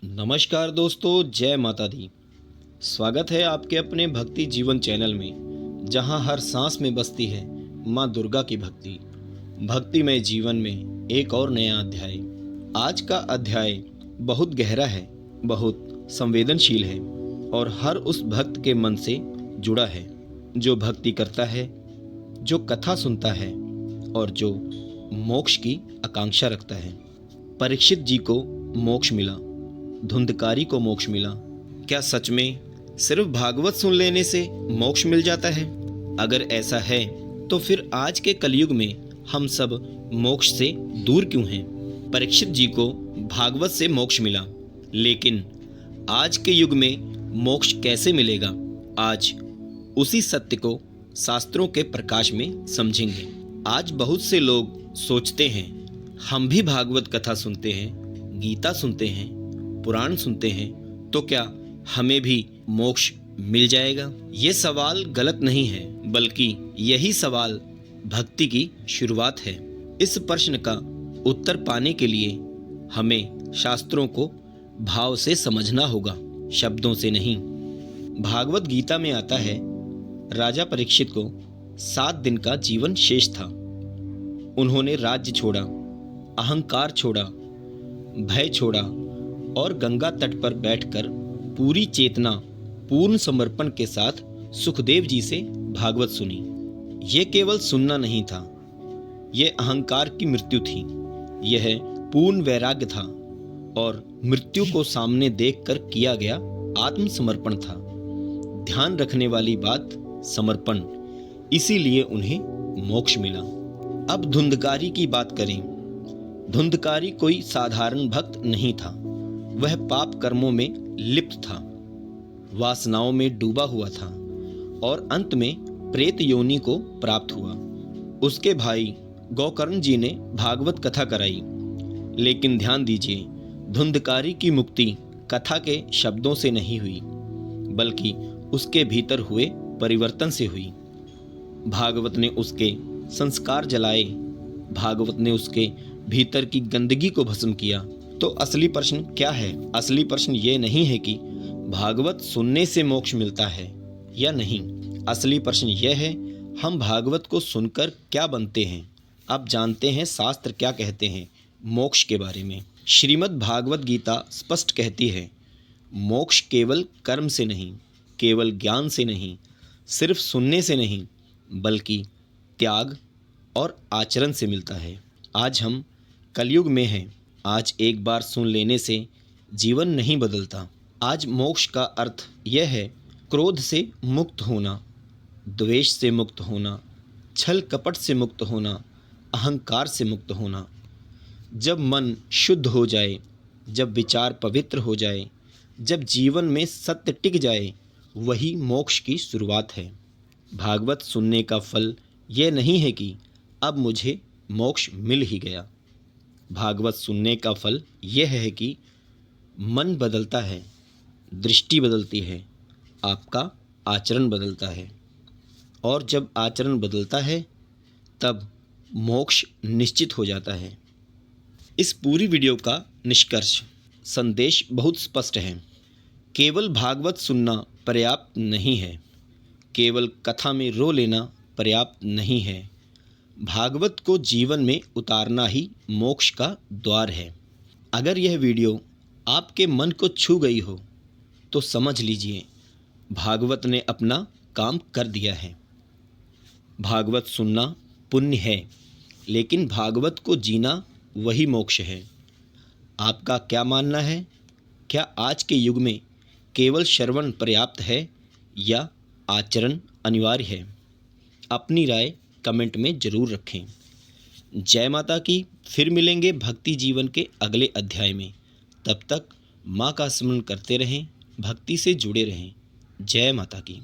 नमस्कार दोस्तों, जय माता दी। स्वागत है आपके अपने भक्ति जीवन चैनल में, जहां हर सांस में बसती है मां दुर्गा की भक्ति। भक्तिमय जीवन में एक और नया अध्याय। आज का अध्याय बहुत गहरा है, बहुत संवेदनशील है और हर उस भक्त के मन से जुड़ा है जो भक्ति करता है, जो कथा सुनता है और जो मोक्ष की आकांक्षा रखता है। परीक्षित जी को मोक्ष मिला, धुंधकारी को मोक्ष मिला। क्या सच में सिर्फ भागवत सुन लेने से मोक्ष मिल जाता है? अगर ऐसा है तो फिर आज के कलयुग में हम सब मोक्ष से दूर क्यों हैं? परीक्षित जी को भागवत से मोक्ष मिला, लेकिन आज के युग में मोक्ष कैसे मिलेगा? आज उसी सत्य को शास्त्रों के प्रकाश में समझेंगे। आज बहुत से लोग सोचते हैं, हम भी भागवत कथा सुनते हैं, गीता सुनते हैं, पुराण सुनते हैं, तो क्या हमें भी मोक्ष मिल जाएगा? ये सवाल गलत नहीं है, बल्कि यही सवाल भक्ति की शुरुआत है। इस प्रश्न का उत्तर पाने के लिए हमें शास्त्रों को भाव से समझना होगा, शब्दों से नहीं। भागवत गीता में आता है, राजा परीक्षित को 7 दिन का जीवन शेष था। उन्होंने राज्य छोड़ा, अहंकार छोड़ा, भय छोड़ा और गंगा तट पर बैठकर पूरी चेतना, पूर्ण समर्पण के साथ सुखदेव जी से भागवत सुनी। यह केवल सुनना नहीं था, यह अहंकार की मृत्यु थी। यह पूर्ण वैराग्य था और मृत्यु को सामने देखकर किया गया आत्मसमर्पण था। ध्यान रखने वाली बात समर्पण, इसीलिए उन्हें मोक्ष मिला। अब धुंधकारी की बात करें। धुंधकारी कोई साधारण भक्त नहीं था। वह पाप कर्मों में लिप्त था, वासनाओं में डूबा हुआ था और अंत में प्रेत योनि को प्राप्त हुआ। उसके भाई गोकर्ण जी ने भागवत कथा कराई, लेकिन ध्यान दीजिए, धुंधकारी की मुक्ति कथा के शब्दों से नहीं हुई, बल्कि उसके भीतर हुए परिवर्तन से हुई। भागवत ने उसके संस्कार जलाए, भागवत ने उसके भीतर की गंदगी को भस्म किया। तो असली प्रश्न क्या है? असली प्रश्न ये नहीं है कि भागवत सुनने से मोक्ष मिलता है या नहीं। असली प्रश्न यह है, हम भागवत को सुनकर क्या बनते हैं। अब जानते हैं शास्त्र क्या कहते हैं मोक्ष के बारे में। श्रीमद् भागवत गीता स्पष्ट कहती है, मोक्ष केवल कर्म से नहीं, केवल ज्ञान से नहीं, सिर्फ सुनने से नहीं, बल्कि त्याग और आचरण से मिलता है। आज हम कलयुग में हैं। आज एक बार सुन लेने से जीवन नहीं बदलता। आज मोक्ष का अर्थ यह है, क्रोध से मुक्त होना, द्वेष से मुक्त होना, छल कपट से मुक्त होना, अहंकार से मुक्त होना। जब मन शुद्ध हो जाए, जब विचार पवित्र हो जाए, जब जीवन में सत्य टिक जाए, वही मोक्ष की शुरुआत है। भागवत सुनने का फल यह नहीं है कि अब मुझे मोक्ष मिल ही गया। भागवत सुनने का फल यह है कि मन बदलता है, दृष्टि बदलती है, आपका आचरण बदलता है, और जब आचरण बदलता है तब मोक्ष निश्चित हो जाता है। इस पूरी वीडियो का निष्कर्ष संदेश बहुत स्पष्ट है। केवल भागवत सुनना पर्याप्त नहीं है, केवल कथा में रो लेना पर्याप्त नहीं है। भागवत को जीवन में उतारना ही मोक्ष का द्वार है। अगर यह वीडियो आपके मन को छू गई हो तो समझ लीजिए, भागवत ने अपना काम कर दिया है। भागवत सुनना पुण्य है, लेकिन भागवत को जीना वही मोक्ष है। आपका क्या मानना है? क्या आज के युग में केवल श्रवण पर्याप्त है या आचरण अनिवार्य है? अपनी राय कमेंट में ज़रूर रखें। जय माता की। फिर मिलेंगे भक्ति जीवन के अगले अध्याय में। तब तक माँ का स्मरण करते रहें, भक्ति से जुड़े रहें। जय माता की।